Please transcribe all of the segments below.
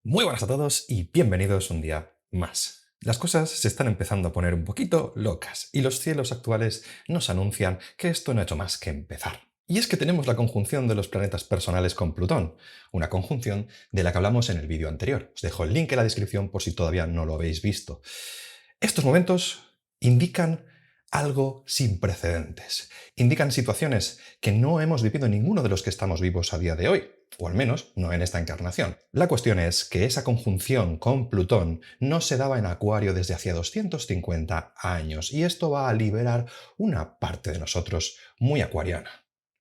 Muy buenas a todos y bienvenidos un día más. Las cosas se están empezando a poner un poquito locas y los cielos actuales nos anuncian que esto no ha hecho más que empezar. Y es que tenemos la conjunción de los planetas personales con Plutón, una conjunción de la que hablamos en el vídeo anterior. Os dejo el link en la descripción por si todavía no lo habéis visto. Estos momentos indican algo sin precedentes. Indican situaciones que no hemos vivido ninguno de los que estamos vivos a día de hoy, o al menos no en esta encarnación. La cuestión es que esa conjunción con Plutón no se daba en Acuario desde hacía 250 años, y esto va a liberar una parte de nosotros muy acuariana.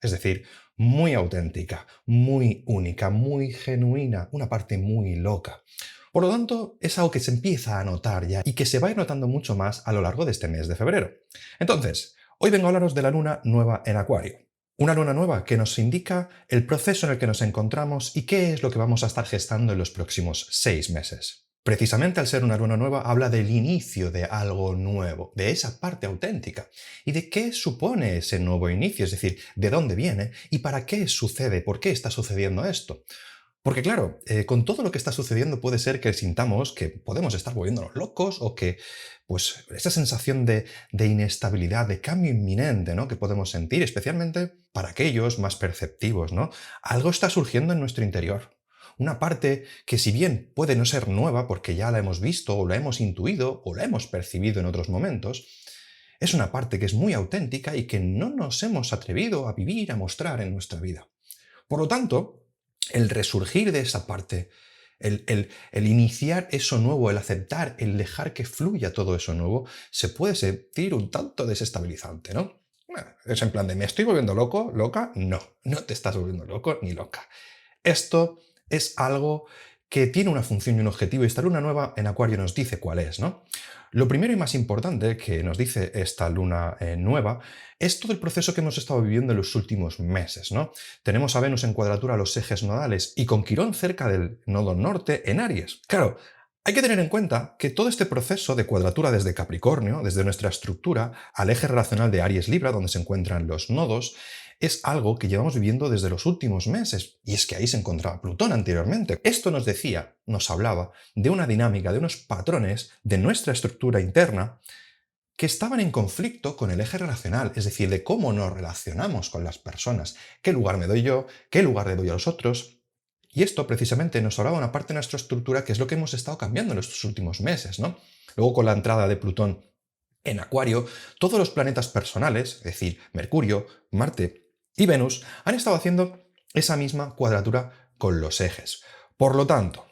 Es decir, muy auténtica, muy única, muy genuina, una parte muy loca. Por lo tanto, es algo que se empieza a notar ya y que se va a ir notando mucho más a lo largo de este mes de febrero. Entonces, hoy vengo a hablaros de la luna nueva en Acuario. Una luna nueva que nos indica el proceso en el que nos encontramos y qué es lo que vamos a estar gestando en los próximos 6 meses. Precisamente al ser una luna nueva habla del inicio de algo nuevo, de esa parte auténtica, y de qué supone ese nuevo inicio, es decir, de dónde viene y para qué sucede, por qué está sucediendo esto. Porque claro, con todo lo que está sucediendo puede ser que sintamos que podemos estar volviéndonos locos o que, pues, esa sensación de inestabilidad, de cambio inminente, ¿no? Que podemos sentir, especialmente para aquellos más perceptivos, ¿no? Algo está surgiendo en nuestro interior. Una parte que si bien puede no ser nueva porque ya la hemos visto o la hemos intuido o la hemos percibido en otros momentos, es una parte que es muy auténtica y que no nos hemos atrevido a vivir, a mostrar en nuestra vida. Por lo tanto, el resurgir de esa parte, el iniciar eso nuevo, el aceptar, el dejar que fluya todo eso nuevo, se puede sentir un tanto desestabilizante, ¿no? Bueno, es en plan de, ¿me estoy volviendo loco, loca? No, no te estás volviendo loco ni loca. Esto es algo que tiene una función y un objetivo, y esta luna nueva en Acuario nos dice cuál es, ¿no? Lo primero y más importante que nos dice esta luna nueva es todo el proceso que hemos estado viviendo en los últimos meses, ¿no? Tenemos a Venus en cuadratura a los ejes nodales y con Quirón cerca del nodo norte en Aries. Claro, hay que tener en cuenta que todo este proceso de cuadratura desde Capricornio, desde nuestra estructura, al eje relacional de Aries-Libra, donde se encuentran los nodos, es algo que llevamos viviendo desde los últimos meses, y es que ahí se encontraba Plutón anteriormente. Esto nos decía, nos hablaba de una dinámica, de unos patrones de nuestra estructura interna que estaban en conflicto con el eje relacional, es decir, de cómo nos relacionamos con las personas, qué lugar me doy yo, qué lugar le doy a los otros. Y esto precisamente nos hablaba una parte de nuestra estructura que es lo que hemos estado cambiando en estos últimos meses, ¿no? Luego con la entrada de Plutón en Acuario, todos los planetas personales, es decir, Mercurio, Marte y Venus, han estado haciendo esa misma cuadratura con los ejes. Por lo tanto,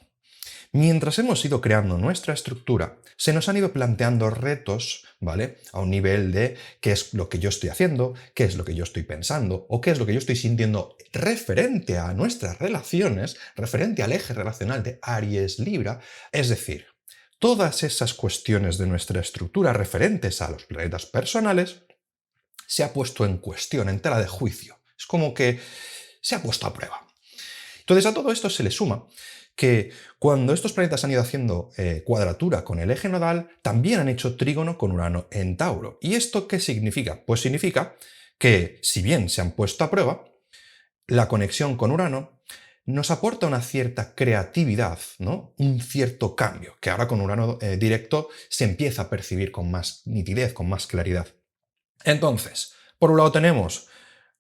mientras hemos ido creando nuestra estructura, se nos han ido planteando retos, ¿vale? A un nivel de qué es lo que yo estoy haciendo, qué es lo que yo estoy pensando o qué es lo que yo estoy sintiendo referente a nuestras relaciones, referente al eje relacional de Aries-Libra, es decir, todas esas cuestiones de nuestra estructura referentes a los planetas personales se ha puesto en cuestión, en tela de juicio. Es como que se ha puesto a prueba. Entonces a todo esto se le suma que cuando estos planetas han ido haciendo cuadratura con el eje nodal, también han hecho trígono con Urano en Tauro. ¿Y esto qué significa? Pues significa que si bien se han puesto a prueba, la conexión con Urano nos aporta una cierta creatividad, ¿no? Un cierto cambio, que ahora con Urano directo se empieza a percibir con más nitidez, con más claridad. Entonces, por un lado tenemos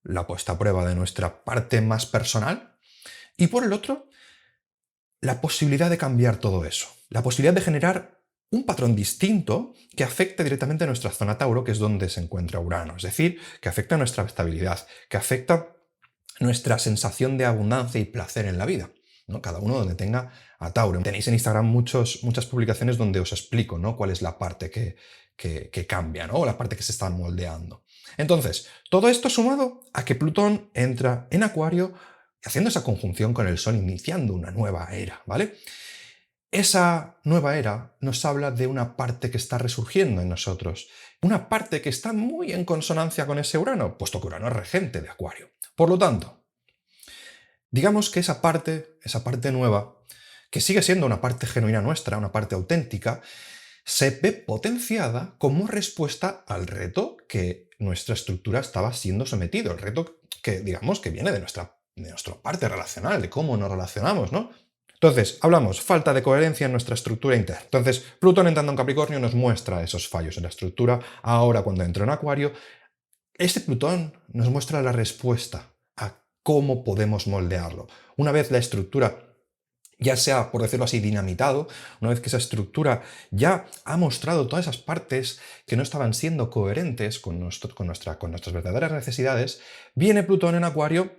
la puesta a prueba de nuestra parte más personal y por el otro, la posibilidad de cambiar todo eso, la posibilidad de generar un patrón distinto que afecte directamente a nuestra zona Tauro, que es donde se encuentra Urano, es decir, que afecta a nuestra estabilidad, que afecta nuestra sensación de abundancia y placer en la vida, ¿no? Cada uno donde tenga a Tauro. Tenéis en Instagram muchas publicaciones donde os explico, ¿no? Cuál es la parte que cambia, ¿no? O la parte que se está moldeando. Entonces, todo esto sumado a que Plutón entra en Acuario haciendo esa conjunción con el Sol, iniciando una nueva era, ¿vale? Esa nueva era nos habla de una parte que está resurgiendo en nosotros, una parte que está muy en consonancia con ese Urano, puesto que Urano es regente de Acuario. Por lo tanto, digamos que esa parte nueva, que sigue siendo una parte genuina nuestra, una parte auténtica, se ve potenciada como respuesta al reto que nuestra estructura estaba siendo sometido, el reto que, digamos, que viene de nuestra parte relacional, de cómo nos relacionamos, ¿no? Entonces, hablamos, falta de coherencia en nuestra estructura interna. Entonces, Plutón entrando en Capricornio nos muestra esos fallos en la estructura. Ahora, cuando entra en Acuario, este Plutón nos muestra la respuesta a cómo podemos moldearlo. Una vez la estructura ya sea, por decirlo así, dinamitado, una vez que esa estructura ya ha mostrado todas esas partes que no estaban siendo coherentes con nuestras verdaderas necesidades, viene Plutón en Acuario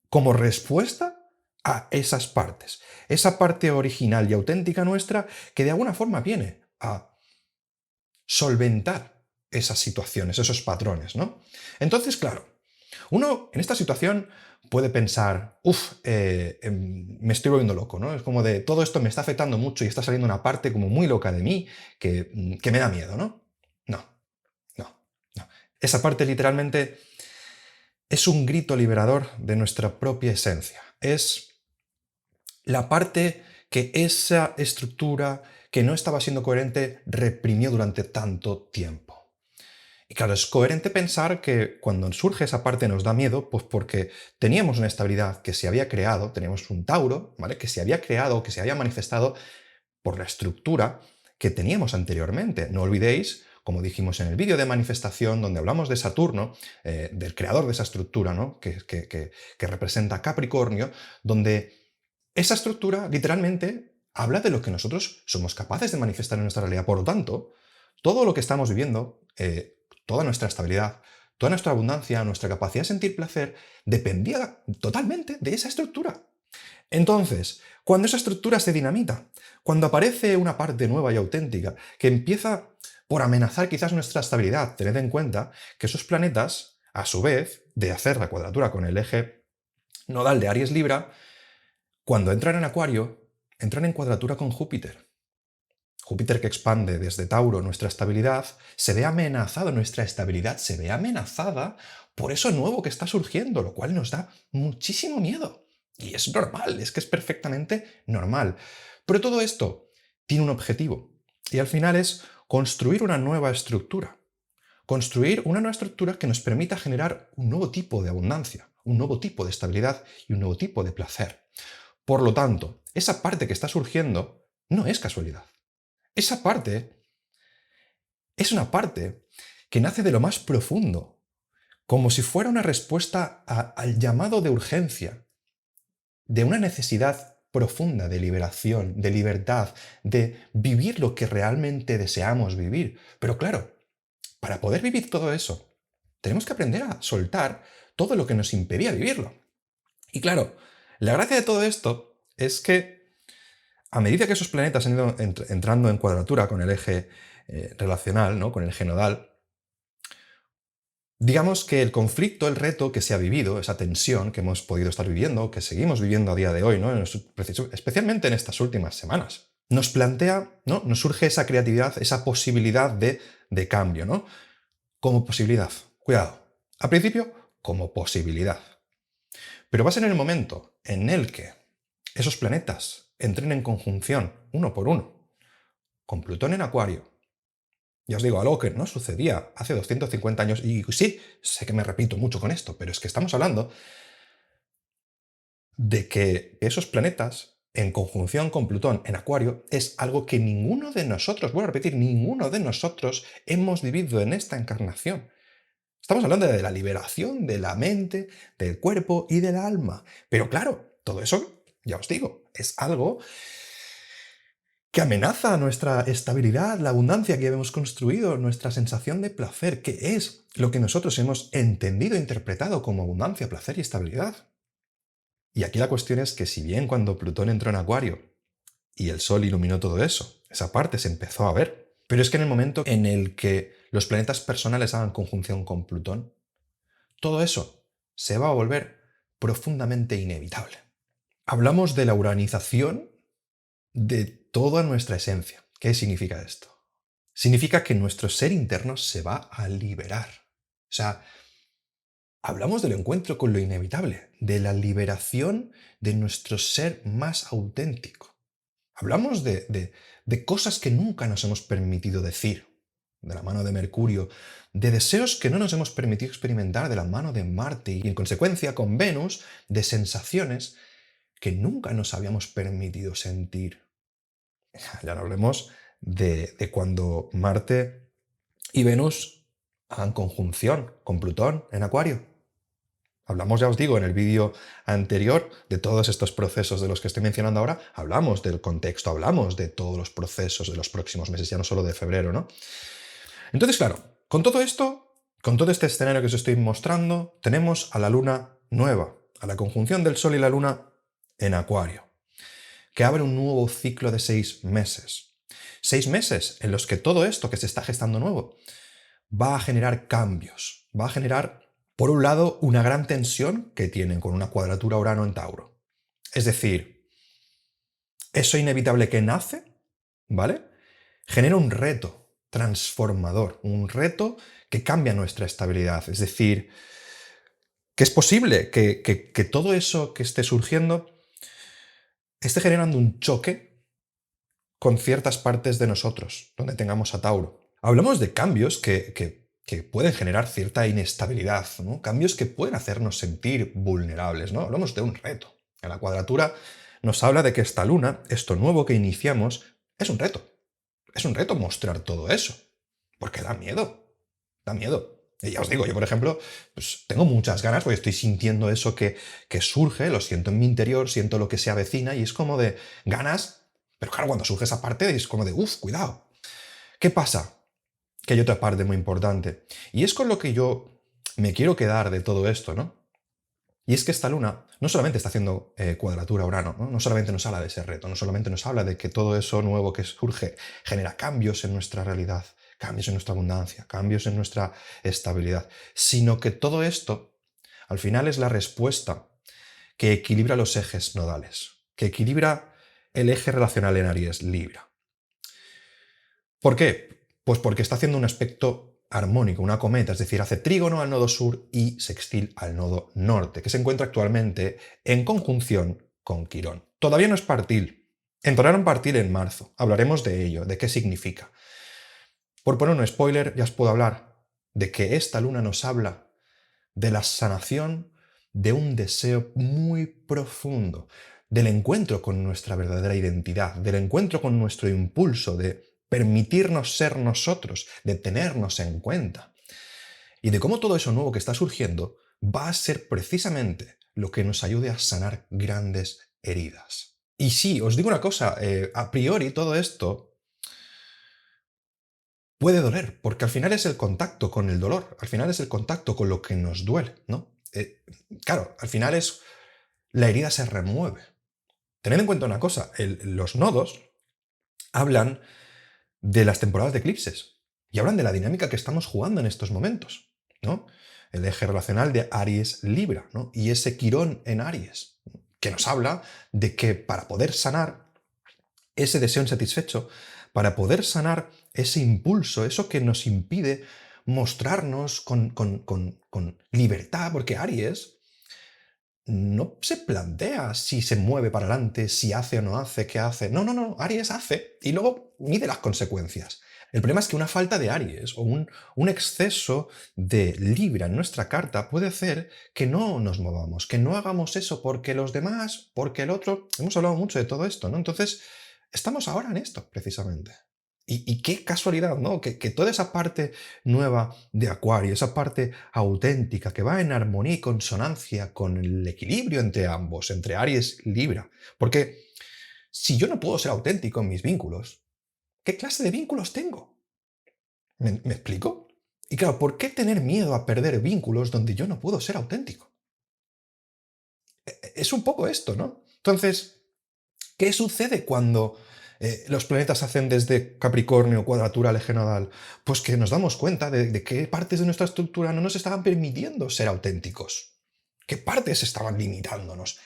como respuesta a esas partes. Esa parte original y auténtica nuestra que de alguna forma viene a solventar esas situaciones, esos patrones, ¿no? Entonces, claro, uno en esta situación puede pensar, me estoy volviendo loco, ¿no? Es como de, todo esto me está afectando mucho y está saliendo una parte como muy loca de mí que me da miedo, ¿no? No, no, no. Esa parte literalmente es un grito liberador de nuestra propia esencia. Es la parte que esa estructura que no estaba siendo coherente reprimió durante tanto tiempo. Y claro, es coherente pensar que cuando surge esa parte nos da miedo, pues porque teníamos una estabilidad que se había creado, teníamos un Tauro, ¿vale? Que se había creado, que se había manifestado por la estructura que teníamos anteriormente. No olvidéis, como dijimos en el vídeo de manifestación, donde hablamos de Saturno, del creador de esa estructura, ¿no? que representa Capricornio, donde esa estructura literalmente habla de lo que nosotros somos capaces de manifestar en nuestra realidad. Por lo tanto, todo lo que estamos viviendo, toda nuestra estabilidad, toda nuestra abundancia, nuestra capacidad de sentir placer, dependía totalmente de esa estructura. Entonces, cuando esa estructura se dinamita, cuando aparece una parte nueva y auténtica que empieza por amenazar quizás nuestra estabilidad, tened en cuenta que esos planetas, a su vez, de hacer la cuadratura con el eje nodal de Aries-Libra, cuando entran en Acuario, entran en cuadratura con Júpiter. Júpiter que expande desde Tauro nuestra estabilidad, se ve amenazado, nuestra estabilidad se ve amenazada por eso nuevo que está surgiendo, lo cual nos da muchísimo miedo. Y es normal, es que es perfectamente normal. Pero todo esto tiene un objetivo, y al final es construir una nueva estructura. Construir una nueva estructura que nos permita generar un nuevo tipo de abundancia, un nuevo tipo de estabilidad y un nuevo tipo de placer. Por lo tanto, esa parte que está surgiendo no es casualidad. Esa parte es una parte que nace de lo más profundo, como si fuera una respuesta al llamado de urgencia, de una necesidad profunda de liberación, de libertad, de vivir lo que realmente deseamos vivir. Pero claro, para poder vivir todo eso, tenemos que aprender a soltar todo lo que nos impedía vivirlo. Y claro, la gracia de todo esto es que a medida que esos planetas han ido entrando en cuadratura con el eje relacional, ¿no? Con el eje nodal, digamos que el conflicto, el reto que se ha vivido, esa tensión que hemos podido estar viviendo, que seguimos viviendo a día de hoy, ¿no? Especialmente en estas últimas semanas, nos plantea, ¿no? Nos surge esa creatividad, esa posibilidad de cambio, ¿no? Como posibilidad. Cuidado. Al principio, como posibilidad. Pero va a ser en el momento en el que esos planetas entren en conjunción uno por uno con Plutón en Acuario. Ya os digo, algo que no sucedía hace 250 años, y sí, sé que me repito mucho con esto, pero es que estamos hablando de que esos planetas en conjunción con Plutón en Acuario es algo que ninguno de nosotros, vuelvo a repetir, ninguno de nosotros hemos vivido en esta encarnación. Estamos hablando de la liberación de la mente, del cuerpo y del alma. Pero claro, todo eso, ya os digo, es algo que amenaza nuestra estabilidad, la abundancia que hemos construido, nuestra sensación de placer, que es lo que nosotros hemos entendido e interpretado como abundancia, placer y estabilidad. Y aquí la cuestión es que si bien cuando Plutón entró en Acuario y el Sol iluminó todo eso, esa parte se empezó a ver, pero es que en el momento en el que los planetas personales hagan conjunción con Plutón, todo eso se va a volver profundamente inevitable. Hablamos de la uranización de toda nuestra esencia. ¿Qué significa esto? Significa que nuestro ser interno se va a liberar. O sea, hablamos del encuentro con lo inevitable, de la liberación de nuestro ser más auténtico. Hablamos de cosas que nunca nos hemos permitido decir, de la mano de Mercurio, de deseos que no nos hemos permitido experimentar de la mano de Marte y en consecuencia con Venus, de sensaciones que nunca nos habíamos permitido sentir. Ya no hablemos de cuando Marte y Venus hagan conjunción con Plutón en Acuario. Hablamos, ya os digo, en el vídeo anterior de todos estos procesos de los que estoy mencionando ahora, hablamos del contexto, hablamos de todos los procesos de los próximos meses, ya no solo de febrero, ¿no? Entonces, claro, con todo esto, con todo este escenario que os estoy mostrando, tenemos a la Luna nueva, a la conjunción del Sol y la Luna en Acuario, que abre un nuevo ciclo de 6 meses. 6 meses en los que todo esto que se está gestando nuevo va a generar cambios, va a generar, por un lado, una gran tensión que tienen con una cuadratura Urano en Tauro. Es decir, eso inevitable que nace, ¿vale? Genera un reto transformador, un reto que cambia nuestra estabilidad. Es decir, que es posible que todo eso que esté surgiendo esté generando un choque con ciertas partes de nosotros, donde tengamos a Tauro. Hablamos de cambios que pueden generar cierta inestabilidad, ¿no? Cambios que pueden hacernos sentir vulnerables, ¿no? Hablamos de un reto. En la cuadratura nos habla de que esta luna, esto nuevo que iniciamos, es un reto. Es un reto mostrar todo eso, porque da miedo, da miedo. Y ya os digo, yo por ejemplo, pues tengo muchas ganas porque estoy sintiendo eso que surge, lo siento en mi interior, siento lo que se avecina y es como de ganas, pero claro, cuando surge esa parte es como de, cuidado. ¿Qué pasa? Que hay otra parte muy importante. Y es con lo que yo me quiero quedar de todo esto, ¿no? Y es que esta luna no solamente está haciendo cuadratura a Urano, ¿no? No solamente nos habla de ese reto, no solamente nos habla de que todo eso nuevo que surge genera cambios en nuestra realidad, cambios en nuestra abundancia, cambios en nuestra estabilidad, sino que todo esto al final es la respuesta que equilibra los ejes nodales, que equilibra el eje relacional en Aries Libra. ¿Por qué? Pues porque está haciendo un aspecto armónico, una cometa, es decir, hace trígono al nodo sur y sextil al nodo norte, que se encuentra actualmente en conjunción con Quirón. Todavía no es partil. Entrará en partil en marzo. Hablaremos de ello, de qué significa. Por poner un spoiler, ya os puedo hablar de que esta luna nos habla de la sanación de un deseo muy profundo, del encuentro con nuestra verdadera identidad, del encuentro con nuestro impulso de permitirnos ser nosotros, de tenernos en cuenta. Y de cómo todo eso nuevo que está surgiendo va a ser precisamente lo que nos ayude a sanar grandes heridas. Y sí, os digo una cosa, a priori todo esto puede doler, porque al final es el contacto con el dolor, al final es el contacto con lo que nos duele, ¿no? Claro, al final es la herida se remueve. Tened en cuenta una cosa, los nodos hablan de las temporadas de eclipses y hablan de la dinámica que estamos jugando en estos momentos, ¿no? El eje relacional de Aries-Libra, ¿no? Y ese Quirón en Aries, que nos habla de que para poder sanar ese deseo insatisfecho, para poder sanar ese impulso, eso que nos impide mostrarnos con libertad, porque Aries no se plantea si se mueve para adelante, si hace o no hace, qué hace. No, no, no, Aries hace y luego mide las consecuencias. El problema es que una falta de Aries o un exceso de Libra en nuestra carta puede hacer que no nos movamos, que no hagamos eso porque los demás, porque el otro. Hemos hablado mucho de todo esto, ¿no? Entonces, estamos ahora en esto, precisamente. Y qué casualidad, ¿no? Que toda esa parte nueva de Acuario, esa parte auténtica que va en armonía y consonancia con el equilibrio entre ambos, entre Aries y Libra. Porque si yo no puedo ser auténtico en mis vínculos, ¿qué clase de vínculos tengo? ¿Me explico? Y claro, ¿por qué tener miedo a perder vínculos donde yo no puedo ser auténtico? Es un poco esto, ¿no? Entonces, ¿qué sucede cuando los planetas hacen desde Capricornio cuadratura al eje nodal? Pues que nos damos cuenta de qué partes de nuestra estructura no nos estaban permitiendo ser auténticos. ¿Qué partes estaban limitándonos?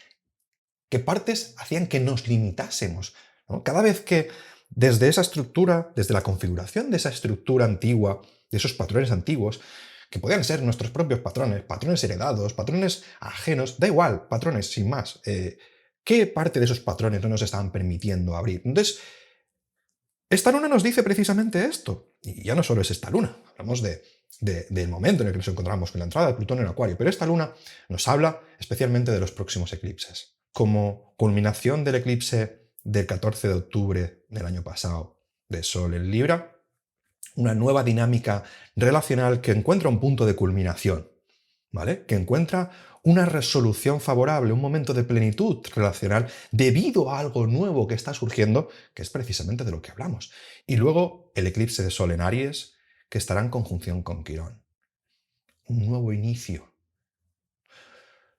¿Qué partes hacían que nos limitásemos? ¿No? Cada vez que desde esa estructura, desde la configuración de esa estructura antigua, de esos patrones antiguos, que podían ser nuestros propios patrones, patrones heredados, patrones ajenos, da igual, patrones sin más, ¿qué parte de esos patrones no nos estaban permitiendo abrir? Entonces, esta luna nos dice precisamente esto. Y ya no solo es esta luna, hablamos del momento en el que nos encontramos con la entrada de Plutón en Acuario, pero esta luna nos habla especialmente de los próximos eclipses. como culminación del eclipse del 14 de octubre del año pasado de Sol en Libra, una nueva dinámica relacional que encuentra un punto de culminación, ¿vale? Que encuentra una resolución favorable, un momento de plenitud relacional debido a algo nuevo que está surgiendo, que es precisamente de lo que hablamos. Y luego el eclipse de Sol en Aries, que estará en conjunción con Quirón. Un nuevo inicio.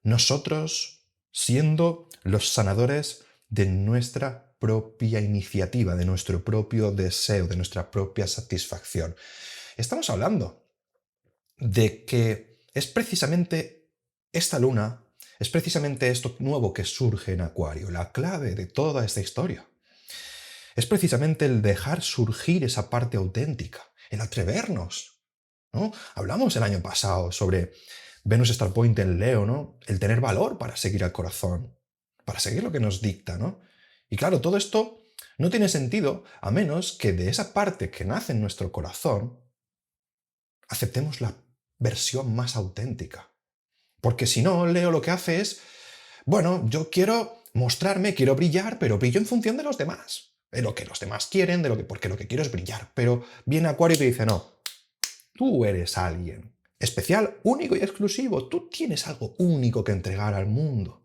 Nosotros siendo los sanadores de nuestra propia iniciativa, de nuestro propio deseo, de nuestra propia satisfacción. Estamos hablando de que es precisamente esta luna, es precisamente esto nuevo que surge en Acuario, la clave de toda esta historia. Es precisamente el dejar surgir esa parte auténtica, el atrevernos, ¿no? Hablamos el año pasado sobre Venus Star Point en Leo, ¿no? El tener valor para seguir al corazón, para seguir lo que nos dicta, ¿no? Y claro, todo esto no tiene sentido a menos que de esa parte que nace en nuestro corazón aceptemos la versión más auténtica. Porque si no, Leo lo que hace es, bueno, yo quiero mostrarme, quiero brillar, pero brillo en función de los demás. De lo que los demás quieren, porque lo que quiero es brillar. Pero viene Acuario y te dice, no, tú eres alguien especial, único y exclusivo. Tú tienes algo único que entregar al mundo.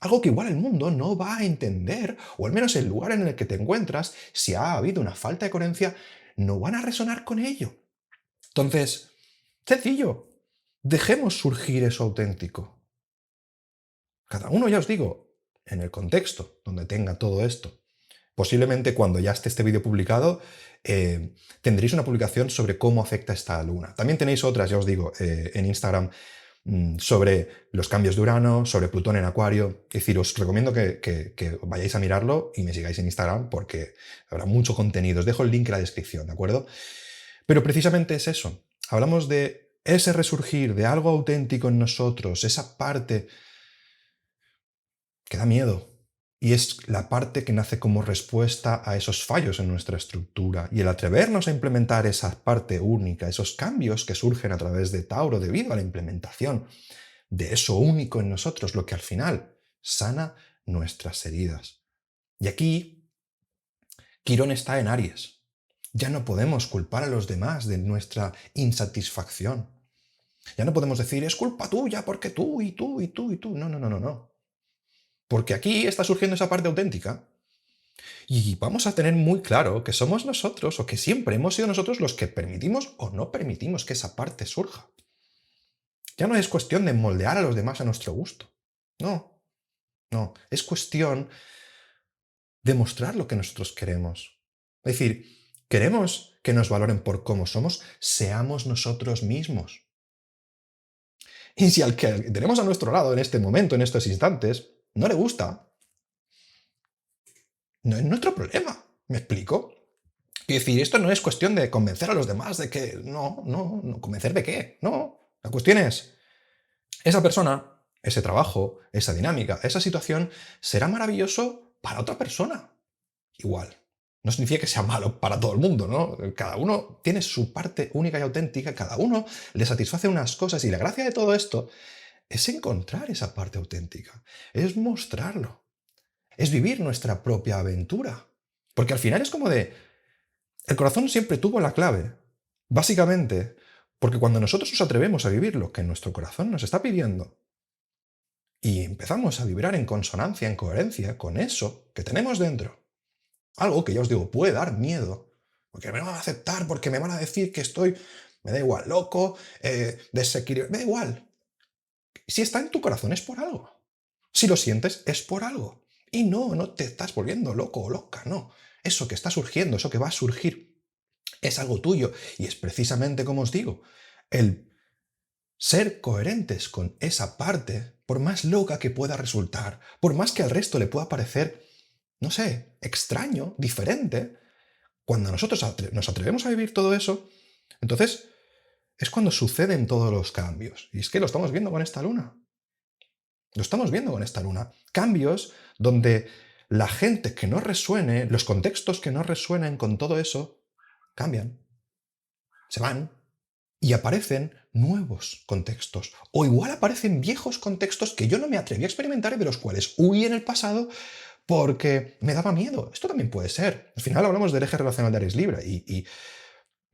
Algo que igual el mundo no va a entender, o al menos el lugar en el que te encuentras, si ha habido una falta de coherencia, no van a resonar con ello. Entonces, sencillo, dejemos surgir eso auténtico. Cada uno, ya os digo, en el contexto donde tenga todo esto. Posiblemente cuando ya esté este vídeo publicado, tendréis una publicación sobre cómo afecta esta luna. También tenéis otras, ya os digo, en Instagram sobre los cambios de Urano, sobre Plutón en Acuario. Es decir, os recomiendo que vayáis a mirarlo y me sigáis en Instagram porque habrá mucho contenido. Os dejo el link en la descripción, ¿de acuerdo? Pero precisamente es eso. Hablamos de ese resurgir, de algo auténtico en nosotros, esa parte que da miedo. Y es la parte que nace como respuesta a esos fallos en nuestra estructura. Y el atrevernos a implementar esa parte única, esos cambios que surgen a través de Tauro debido a la implementación de eso único en nosotros, lo que al final sana nuestras heridas. Y aquí, Quirón está en Aries. Ya no podemos culpar a los demás de nuestra insatisfacción. Ya no podemos decir, es culpa tuya porque tú y tú y tú y tú. No, no, no, no, no. Porque aquí está surgiendo esa parte auténtica y vamos a tener muy claro que somos nosotros o que siempre hemos sido nosotros los que permitimos o no permitimos que esa parte surja. Ya no es cuestión de moldear a los demás a nuestro gusto. No, no. Es cuestión de mostrar lo que nosotros queremos. Es decir, queremos que nos valoren por cómo somos, seamos nosotros mismos. Y si al que tenemos a nuestro lado en este momento, en estos instantes, no le gusta, no es nuestro problema. ¿Me explico? Es decir, esto no es cuestión de convencer a los demás de que no, no, no, ¿convencer de qué? No. La cuestión es, esa persona, ese trabajo, esa dinámica, esa situación será maravilloso para otra persona. Igual. No significa que sea malo para todo el mundo, ¿no? Cada uno tiene su parte única y auténtica, cada uno le satisface unas cosas y la gracia de todo esto es encontrar esa parte auténtica, es mostrarlo, es vivir nuestra propia aventura. Porque al final es como de, el corazón siempre tuvo la clave, básicamente, porque cuando nosotros nos atrevemos a vivir lo que nuestro corazón nos está pidiendo y empezamos a vibrar en consonancia, en coherencia con eso que tenemos dentro, algo que ya os digo, puede dar miedo, porque me van a aceptar, porque me van a decir que estoy, me da igual, loco, desequilibrado, me da igual. Si está en tu corazón es por algo. Si lo sientes es por algo. Y no, no te estás volviendo loco o loca, no. Eso que está surgiendo, eso que va a surgir, es algo tuyo. Y es precisamente como os digo, el ser coherentes con esa parte, por más loca que pueda resultar, por más que al resto le pueda parecer, no sé, extraño, diferente, cuando nosotros nos atrevemos a vivir todo eso, entonces es cuando suceden todos los cambios. Y es que lo estamos viendo con esta luna. Lo estamos viendo con esta luna. Cambios donde la gente que no resuene, los contextos que no resuenen con todo eso, cambian. Se van. y aparecen nuevos contextos. O igual aparecen viejos contextos que yo no me atreví a experimentar y de los cuales huí en el pasado porque me daba miedo. Esto también puede ser. Al final hablamos del eje relacional de Aries Libra y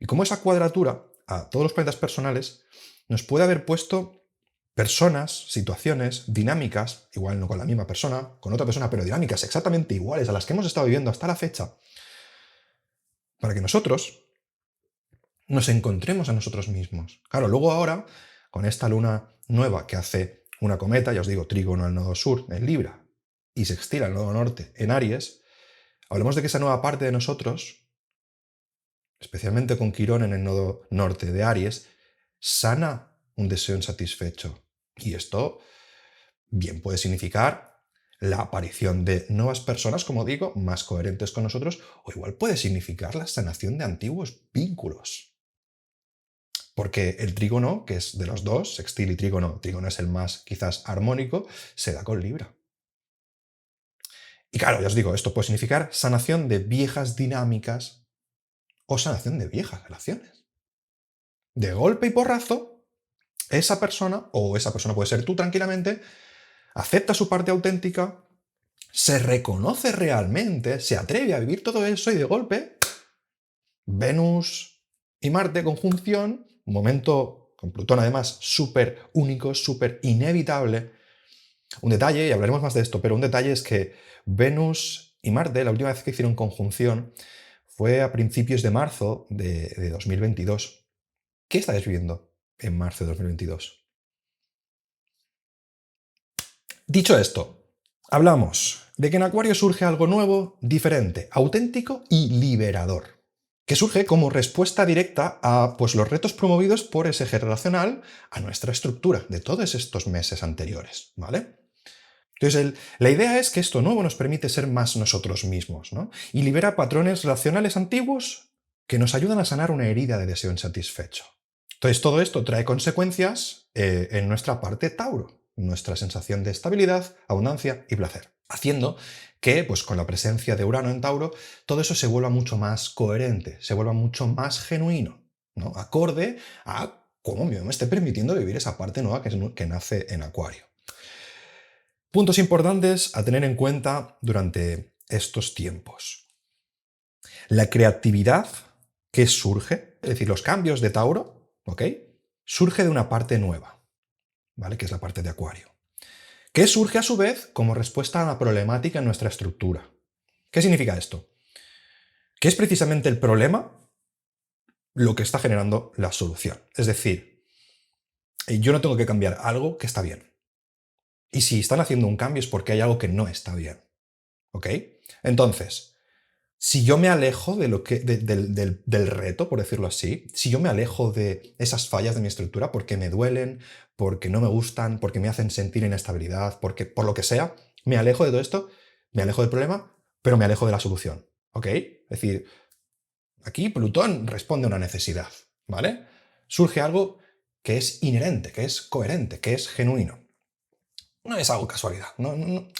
cómo esa cuadratura a todos los planetas personales nos puede haber puesto personas, situaciones, dinámicas, igual no con la misma persona, con otra persona, pero dinámicas exactamente iguales a las que hemos estado viviendo hasta la fecha, para que nosotros nos encontremos a nosotros mismos. Claro, luego ahora, con esta luna nueva que hace una cometa, ya os digo, trígono al nodo sur en Libra y sextil al nodo norte en Aries, hablemos de que esa nueva parte de nosotros, especialmente con Quirón en el nodo norte de Aries, sana un deseo insatisfecho. Y esto bien puede significar la aparición de nuevas personas, como digo, más coherentes con nosotros, o igual puede significar la sanación de antiguos vínculos. Porque el trígono, que es de los dos, sextil y trígono es el más quizás armónico, se da con Libra. Y claro, ya os digo, esto puede significar sanación de viejas dinámicas o sanación de viejas relaciones. De golpe y porrazo, esa persona, o esa persona puede ser tú tranquilamente, acepta su parte auténtica, se reconoce realmente, se atreve a vivir todo eso y de golpe, Venus y Marte conjunción, un momento con Plutón además súper único, súper inevitable. Un detalle, y hablaremos más de esto, pero un detalle es que Venus y Marte, la última vez que hicieron conjunción, fue a principios de marzo de 2022. ¿Qué estáis viviendo en marzo de 2022? Dicho esto, hablamos de que en Acuario surge algo nuevo, diferente, auténtico y liberador, que surge como respuesta directa a pues, los retos promovidos por ese eje relacional a nuestra estructura de todos estos meses anteriores, ¿vale? Entonces, la idea es que esto nuevo nos permite ser más nosotros mismos, ¿no? Y libera patrones relacionales antiguos que nos ayudan a sanar una herida de deseo insatisfecho. Entonces, todo esto trae consecuencias en nuestra parte Tauro, nuestra sensación de estabilidad, abundancia y placer, haciendo que, pues con la presencia de Urano en Tauro, todo eso se vuelva mucho más coherente, se vuelva mucho más genuino, ¿no? Acorde a cómo yo me esté permitiendo vivir esa parte nueva que nace en Acuario. Puntos importantes a tener en cuenta durante estos tiempos. La creatividad que surge, es decir, los cambios de Tauro, ¿ok? Surge de una parte nueva, ¿vale? Que es la parte de Acuario. Que surge a su vez como respuesta a una problemática en nuestra estructura. ¿Qué significa esto? Que es precisamente el problema lo que está generando la solución. Es decir, yo no tengo que cambiar algo que está bien. Y si están haciendo un cambio es porque hay algo que no está bien. ¿Ok? Entonces, si yo me alejo de del reto, por decirlo así, si yo me alejo de esas fallas de mi estructura porque me duelen, porque no me gustan, porque me hacen sentir inestabilidad, porque por lo que sea, me alejo de todo esto, me alejo del problema, pero me alejo de la solución. ¿Ok? Es decir, aquí Plutón responde a una necesidad, ¿vale? Surge algo que es inherente, que es coherente, que es genuino. No es algo casualidad.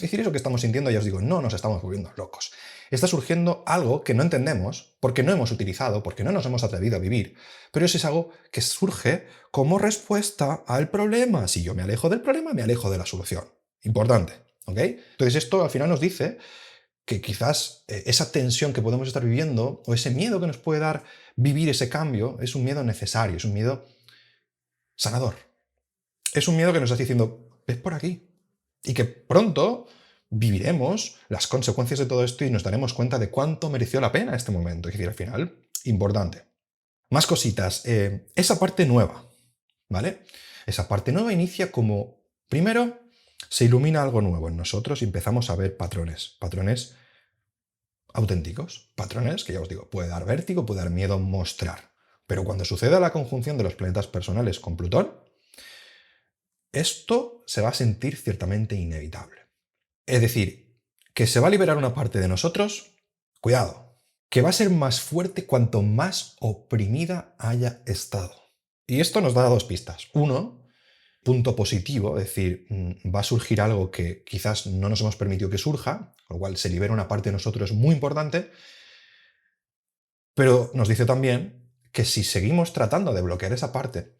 Decir eso que estamos sintiendo, ya os digo, no nos estamos volviendo locos. Está surgiendo algo que no entendemos, porque no hemos utilizado, porque no nos hemos atrevido a vivir, pero eso es algo que surge como respuesta al problema. Si yo me alejo del problema, me alejo de la solución. Importante, ¿ok? Entonces esto al final nos dice que quizás esa tensión que podemos estar viviendo, o ese miedo que nos puede dar vivir ese cambio, es un miedo necesario, es un miedo sanador. Es un miedo que nos está diciendo, ves por aquí, y que pronto viviremos las consecuencias de todo esto y nos daremos cuenta de cuánto mereció la pena este momento. Es decir, al final, importante. Más cositas. Esa parte nueva, ¿vale? Esa parte nueva inicia como, primero, se ilumina algo nuevo en nosotros y empezamos a ver patrones. Patrones auténticos. Patrones que ya os digo, puede dar vértigo, puede dar miedo mostrar. Pero cuando suceda la conjunción de los planetas personales con Plutón, esto se va a sentir ciertamente inevitable. Es decir, que se va a liberar una parte de nosotros, cuidado, que va a ser más fuerte cuanto más oprimida haya estado. Y esto nos da dos pistas. Uno, punto positivo, es decir, va a surgir algo que quizás no nos hemos permitido que surja, con lo cual se libera una parte de nosotros muy importante, pero nos dice también que si seguimos tratando de bloquear esa parte,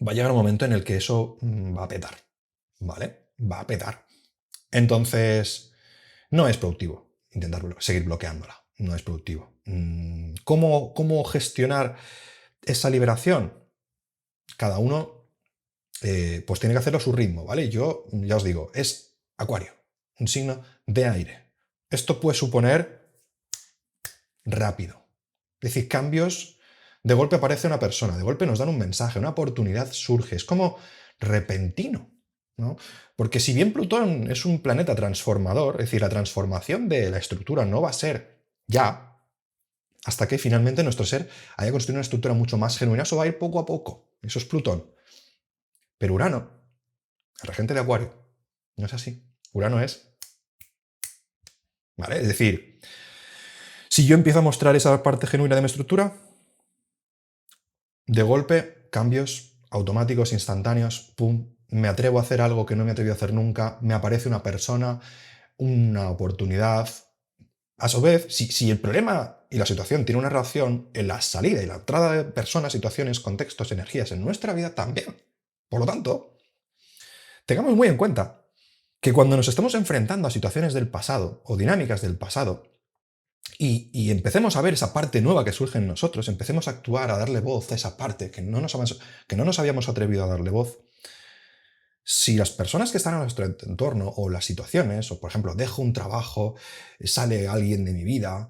va a llegar un momento en el que eso va a petar, ¿vale? Va a petar. Entonces, no es productivo intentar seguir bloqueándola. No es productivo. ¿Cómo gestionar esa liberación? Cada uno pues tiene que hacerlo a su ritmo, ¿vale? Yo ya os digo, es Acuario, un signo de aire. Esto puede suponer rápido. Es decir, cambios, de golpe aparece una persona, de golpe nos dan un mensaje, una oportunidad surge, es como repentino, ¿no? Porque si bien Plutón es un planeta transformador, es decir, la transformación de la estructura no va a ser ya, hasta que finalmente nuestro ser haya construido una estructura mucho más genuina, eso va a ir poco a poco, eso es Plutón. Pero Urano, el regente de Acuario, no es así. Urano es, ¿vale? Es decir, si yo empiezo a mostrar esa parte genuina de mi estructura, de golpe, cambios automáticos, instantáneos, pum, me atrevo a hacer algo que no me he atrevido a hacer nunca, me aparece una persona, una oportunidad. A su vez, si el problema y la situación tiene una relación en la salida y la entrada de personas, situaciones, contextos, energías en nuestra vida también. Por lo tanto, tengamos muy en cuenta que cuando nos estamos enfrentando a situaciones del pasado o dinámicas del pasado, y empecemos a ver esa parte nueva que surge en nosotros, empecemos a actuar, a darle voz a esa parte que no nos habíamos atrevido a darle voz, si las personas que están en nuestro entorno o las situaciones, o por ejemplo, dejo un trabajo, sale alguien de mi vida,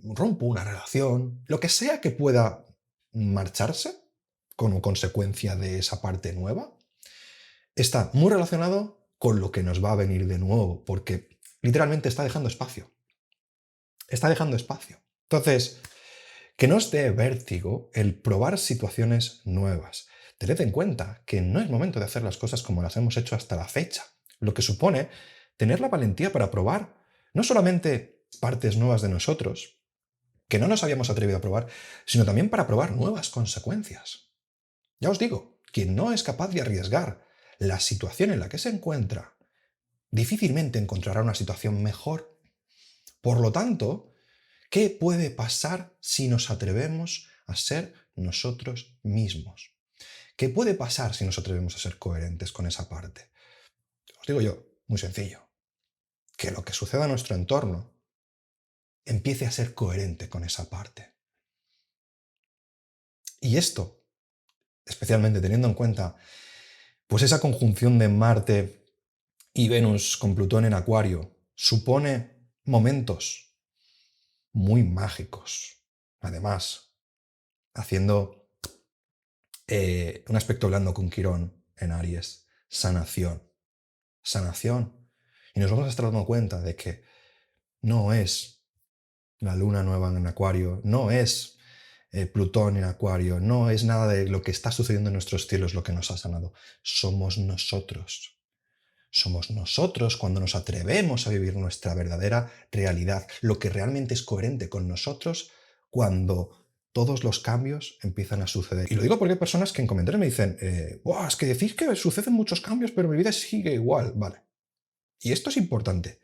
rompo una relación, lo que sea que pueda marcharse como consecuencia de esa parte nueva, está muy relacionado con lo que nos va a venir de nuevo, porque literalmente está dejando espacio. Está dejando espacio. Entonces, que no os dé vértigo el probar situaciones nuevas. Tened en cuenta que no es momento de hacer las cosas como las hemos hecho hasta la fecha, lo que supone tener la valentía para probar no solamente partes nuevas de nosotros, que no nos habíamos atrevido a probar, sino también para probar nuevas consecuencias. Ya os digo, quien no es capaz de arriesgar la situación en la que se encuentra, difícilmente encontrará una situación mejor. Por lo tanto, ¿qué puede pasar si nos atrevemos a ser nosotros mismos? ¿Qué puede pasar si nos atrevemos a ser coherentes con esa parte? Os digo yo, muy sencillo, que lo que suceda a nuestro entorno empiece a ser coherente con esa parte. Y esto, especialmente teniendo en cuenta pues esa conjunción de Marte y Venus con Plutón en Acuario, supone momentos muy mágicos. Además, haciendo un aspecto blando con Quirón en Aries, sanación. Sanación. Y nos vamos a estar dando cuenta de que no es la luna nueva en Acuario, no es Plutón en Acuario, no es nada de lo que está sucediendo en nuestros cielos lo que nos ha sanado. Somos nosotros. Somos nosotros cuando nos atrevemos a vivir nuestra verdadera realidad, lo que realmente es coherente con nosotros cuando todos los cambios empiezan a suceder. Y lo digo porque hay personas que en comentarios me dicen, es que decís que suceden muchos cambios, pero mi vida sigue igual. Vale. Y esto es importante.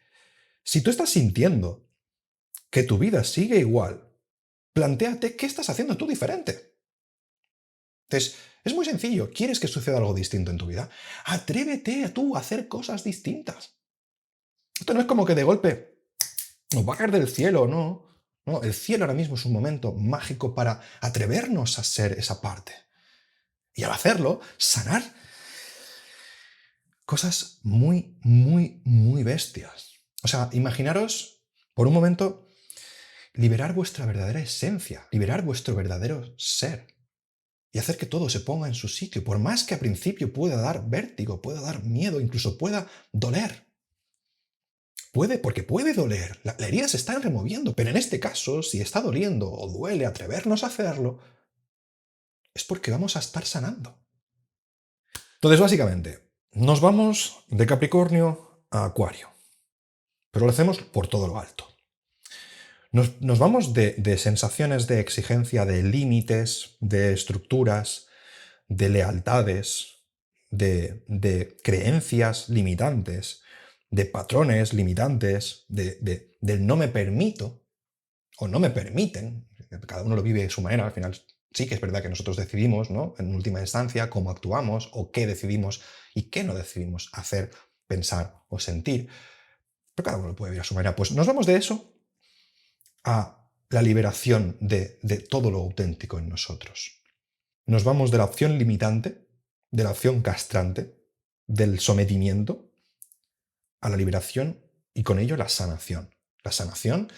Si tú estás sintiendo que tu vida sigue igual, plantéate qué estás haciendo tú diferente. Entonces, es muy sencillo. ¿Quieres que suceda algo distinto en tu vida? Atrévete a tú a hacer cosas distintas. Esto no es como que de golpe nos va a caer del cielo, no. No, el cielo ahora mismo es un momento mágico para atrevernos a ser esa parte. Y al hacerlo, sanar cosas muy, muy, muy bestias. O sea, imaginaros por un momento liberar vuestra verdadera esencia, liberar vuestro verdadero ser y hacer que todo se ponga en su sitio, por más que a principio pueda dar vértigo, pueda dar miedo, incluso pueda doler. Porque puede doler, la herida se está removiendo, pero en este caso, si está doliendo o duele atrevernos a hacerlo, es porque vamos a estar sanando. Entonces, básicamente, nos vamos de Capricornio a Acuario, pero lo hacemos por todo lo alto. Nos vamos de sensaciones de exigencia, de límites, de estructuras, de lealtades, de creencias limitantes, de patrones limitantes, del no me permito o no me permiten. cada uno lo vive de su manera. Al final sí que es verdad que nosotros decidimos, ¿no?, en última instancia, cómo actuamos o qué decidimos y qué no decidimos hacer, pensar o sentir. Pero cada uno lo puede vivir a su manera. Pues nos vamos de eso a la liberación de todo lo auténtico en nosotros. Nos vamos de la opción limitante, de la opción castrante, del sometimiento, a la liberación y con ello la sanación. La sanación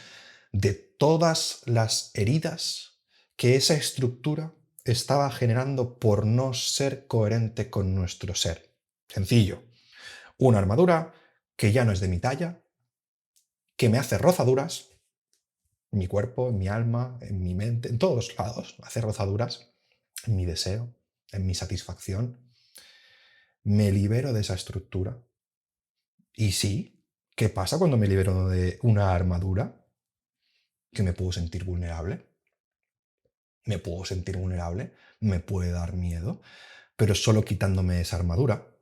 de todas las heridas que esa estructura estaba generando por no ser coherente con nuestro ser. Sencillo. Una armadura que ya no es de mi talla, que me hace rozaduras, en mi cuerpo, en mi alma, en mi mente, en todos lados, hace rozaduras, en mi deseo, en mi satisfacción. Me libero de esa estructura. Y sí, ¿qué pasa cuando me libero de una armadura? Que me puedo sentir vulnerable. Me puedo sentir vulnerable, me puede dar miedo, pero solo quitándome esa armadura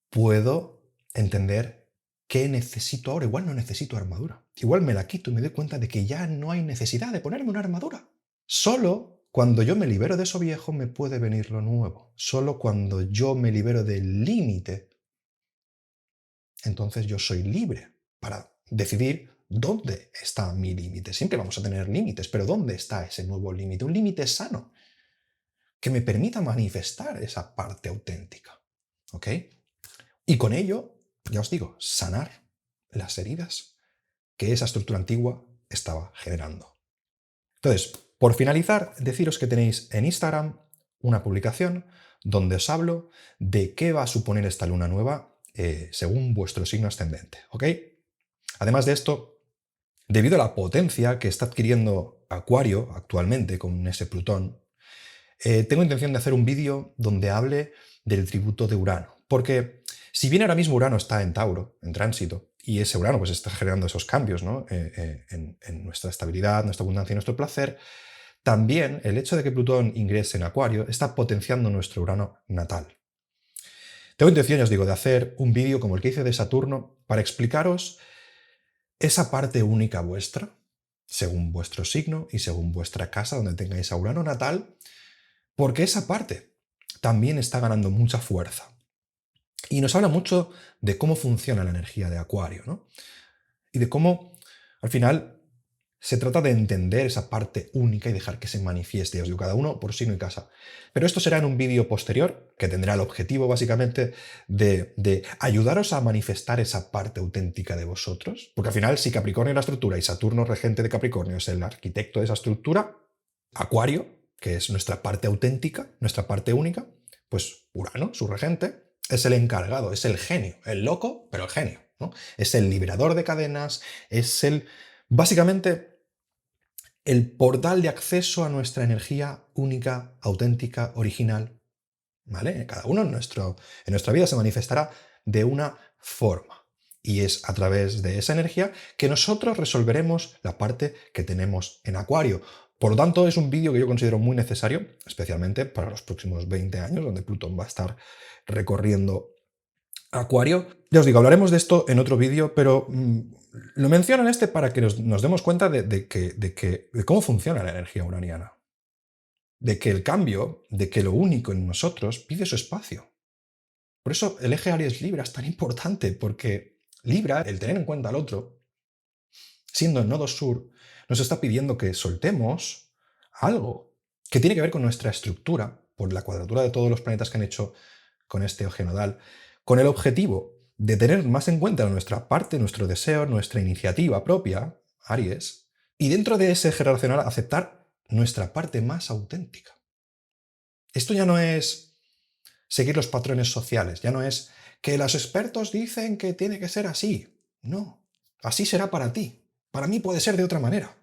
puedo entender qué necesito ahora. Igual no necesito armadura. Igual me la quito y me doy cuenta de que ya no hay necesidad de ponerme una armadura. Solo cuando yo me libero de eso viejo me puede venir lo nuevo. Solo cuando yo me libero del límite, entonces yo soy libre para decidir dónde está mi límite. Siempre vamos a tener límites, pero ¿dónde está ese nuevo límite? Un límite sano que me permita manifestar esa parte auténtica. ¿Ok? Y con ello, ya os digo, sanar las heridas que esa estructura antigua estaba generando. Entonces, por finalizar, deciros que tenéis en Instagram una publicación donde os hablo de qué va a suponer esta luna nueva según vuestro signo ascendente. ¿Ok? Además de esto, debido a la potencia que está adquiriendo Acuario actualmente con ese Plutón, tengo intención de hacer un vídeo donde hable del tributo de Urano. Porque si bien ahora mismo Urano está en Tauro, en tránsito, y ese Urano pues está generando esos cambios, ¿no?, en nuestra estabilidad, nuestra abundancia y nuestro placer, también el hecho de que Plutón ingrese en Acuario está potenciando nuestro Urano natal. Tengo intención, ya os digo, de hacer un vídeo como el que hice de Saturno para explicaros esa parte única vuestra, según vuestro signo y según vuestra casa donde tengáis a Urano natal, porque esa parte también está ganando mucha fuerza. Y nos habla mucho de cómo funciona la energía de Acuario, ¿no? Y de cómo, al final, se trata de entender esa parte única y dejar que se manifieste, os digo, cada uno por signo y casa. Pero esto será en un vídeo posterior, que tendrá el objetivo, básicamente, de ayudaros a manifestar esa parte auténtica de vosotros. Porque al final, si Capricornio es la estructura y Saturno, regente de Capricornio, es el arquitecto de esa estructura, Acuario, que es nuestra parte auténtica, nuestra parte única, pues Urano, su regente, es el encargado, es el genio, el loco, pero el genio, ¿no? Es el liberador de cadenas, es el, básicamente, el portal de acceso a nuestra energía única, auténtica, original, ¿vale? Cada uno en nuestra vida se manifestará de una forma. Y es a través de esa energía que nosotros resolveremos la parte que tenemos en Acuario. Por lo tanto, es un vídeo que yo considero muy necesario, especialmente para los próximos 20 años, donde Plutón va a estar recorriendo Acuario. Ya os digo, hablaremos de esto en otro vídeo, pero lo menciono en este para que nos demos cuenta de cómo funciona la energía uraniana. De que el cambio, de que lo único en nosotros pide su espacio. Por eso el eje Aries-Libra es tan importante, porque Libra, el tener en cuenta al otro, siendo el nodo sur, nos está pidiendo que soltemos algo que tiene que ver con nuestra estructura, por la cuadratura de todos los planetas que han hecho con este eje nodal, con el objetivo de tener más en cuenta nuestra parte, nuestro deseo, nuestra iniciativa propia, Aries, y dentro de ese eje relacional aceptar nuestra parte más auténtica. Esto ya no es seguir los patrones sociales, ya no es que los expertos dicen que tiene que ser así. No, así será para ti. Para mí puede ser de otra manera.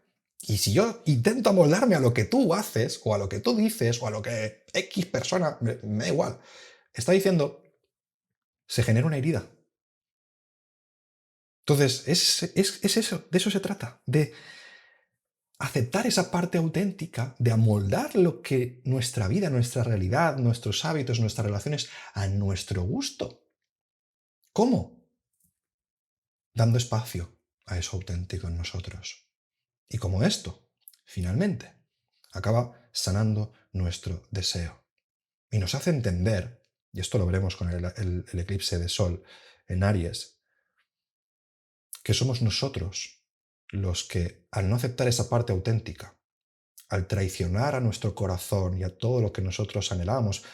Y si yo intento amoldarme a lo que tú haces, o a lo que tú dices, o a lo que X persona, me da igual, está diciendo, se genera una herida. Entonces, es eso, de eso se trata, de aceptar esa parte auténtica, de amoldar lo que nuestra vida, nuestra realidad, nuestros hábitos, nuestras relaciones a nuestro gusto. ¿Cómo? Dando espacio a eso auténtico en nosotros. Y como esto finalmente. Acaba sanando nuestro deseo. Y nos hace entender, y esto lo veremos con el eclipse de Sol en Aries, que somos nosotros los que, al no aceptar esa parte auténtica, al traicionar a nuestro corazón y a todo lo que nosotros anhelamos,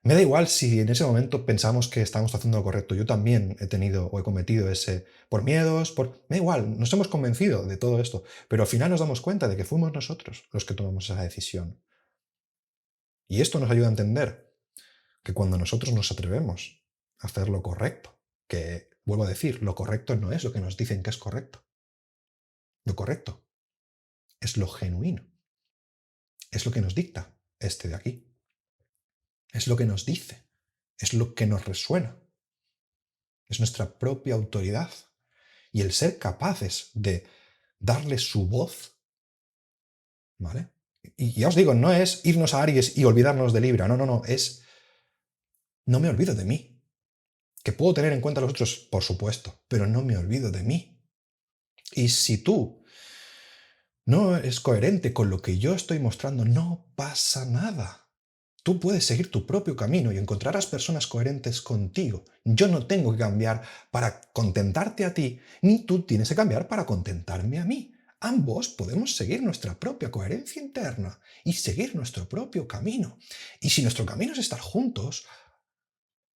me da igual si en ese momento pensamos que estamos haciendo lo correcto. Yo también he tenido o he cometido ese, por miedos, me da igual, nos hemos convencido de todo esto, pero al final nos damos cuenta de que fuimos nosotros los que tomamos esa decisión. Y esto nos ayuda a entender que cuando nosotros nos atrevemos a hacer lo correcto, que, vuelvo a decir, lo correcto no es lo que nos dicen que es correcto. Lo correcto es lo genuino. Es lo que nos dicta este de aquí. Es lo que nos dice. Es lo que nos resuena. Es nuestra propia autoridad. Y el ser capaces de darle su voz, ¿vale? Y ya os digo, no es irnos a Aries y olvidarnos de Libra. No. Es, no me olvido de mí. Que puedo tener en cuenta a los otros, por supuesto, pero no me olvido de mí. Y si tú no eres coherente con lo que yo estoy mostrando, no pasa nada. Tú puedes seguir tu propio camino y encontrarás personas coherentes contigo. Yo no tengo que cambiar para contentarte a ti, ni tú tienes que cambiar para contentarme a mí. Ambos podemos seguir nuestra propia coherencia interna y seguir nuestro propio camino. Y si nuestro camino es estar juntos,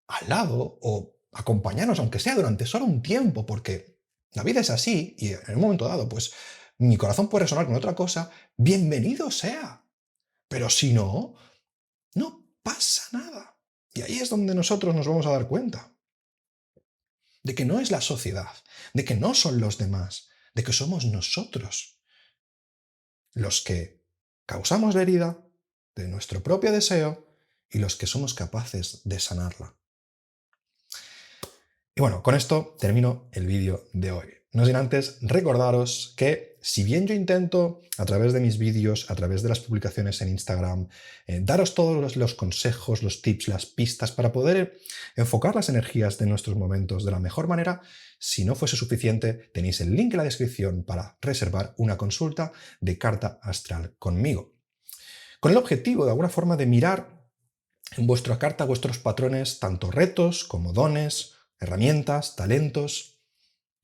al lado o acompañarnos, aunque sea durante solo un tiempo, porque la vida es así y en un momento dado, pues mi corazón puede resonar con otra cosa, bienvenido sea. Pero si no, no pasa nada. Y ahí es donde nosotros nos vamos a dar cuenta de que no es la sociedad, de que no son los demás, de que somos nosotros los que causamos la herida de nuestro propio deseo y los que somos capaces de sanarla. Y bueno, con esto termino el vídeo de hoy. No sin antes recordaros que si bien yo intento a través de mis vídeos, a través de las publicaciones en Instagram, daros todos los consejos, los tips, las pistas para poder enfocar las energías de nuestros momentos de la mejor manera, si no fuese suficiente, tenéis el link en la descripción para reservar una consulta de carta astral conmigo. Con el objetivo, de alguna forma, de mirar en vuestra carta vuestros patrones, tanto retos como dones, herramientas, talentos,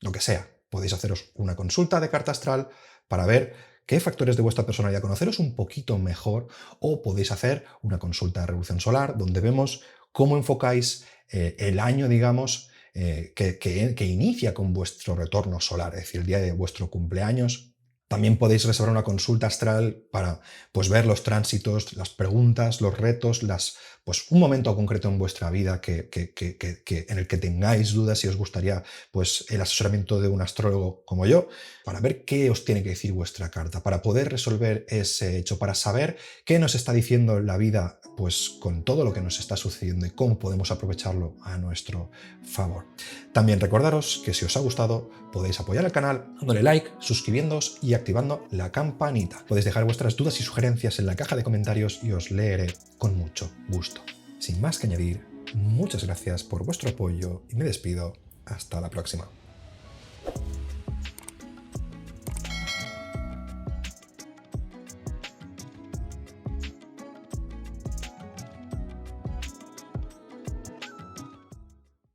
lo que sea. Podéis haceros una consulta de carta astral para ver qué factores de vuestra personalidad conoceros un poquito mejor, o podéis hacer una consulta de revolución solar donde vemos cómo enfocáis el año, digamos, que inicia con vuestro retorno solar, es decir, el día de vuestro cumpleaños. También podéis reservar una consulta astral para pues, ver los tránsitos, las preguntas, los retos, pues, un momento concreto en vuestra vida en el que tengáis dudas y os gustaría pues, el asesoramiento de un astrólogo como yo, para ver qué os tiene que decir vuestra carta, para poder resolver ese hecho, para saber qué nos está diciendo la vida pues, con todo lo que nos está sucediendo y cómo podemos aprovecharlo a nuestro favor. También recordaros que si os ha gustado podéis apoyar al canal dándole like, suscribiéndoos y activando la campanita. Podéis dejar vuestras dudas y sugerencias en la caja de comentarios y os leeré con mucho gusto. Sin más que añadir, muchas gracias por vuestro apoyo y me despido. Hasta la próxima.